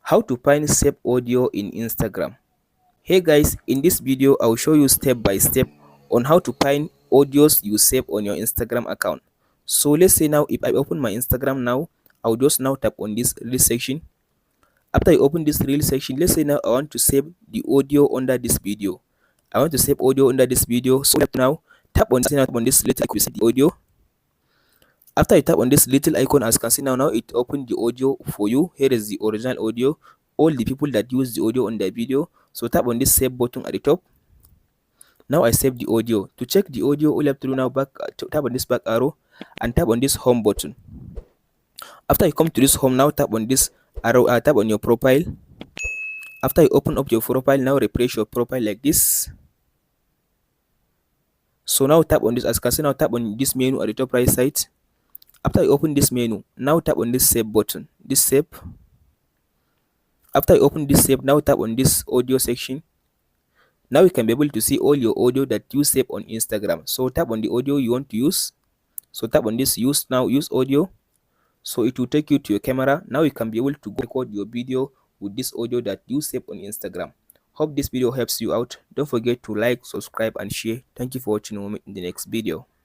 How to find save audio in Instagram. Hey guys, in this video I'll show you step by step on how to find audios you save on your Instagram account. So let's say now if I open my Instagram now, I'll just now tap on this reel section. After I open this reel section, let's say now I want to save the audio under this video. I want to save audio under this video. So now tap on this little icon, you see the audio. After you tap on this little icon, as you can see now it opened the audio for you. Here is the original audio, all the people that use the audio on their video. So tap on this save button at the top. Now I save the audio. To check the audio, all you have to do now tap on this back arrow and tap on this home button. After you come to this home, now tap on this arrow, tap on your profile. After you open up your profile, now refresh your profile like this. So now tap on this, as you can see now tap on this menu at the top right side. After you open this menu, now tap on this save button, this save. After you open this save, now tap on this audio section. Now you can be able to see all your audio that you save on Instagram. So tap on the audio you want to use. So tap on this use audio. So it will take you to your camera. Now you can be able to record your video with this audio that you save on Instagram. Hope this video helps you out. Don't forget to like, subscribe and share. Thank you for watching. In the next video.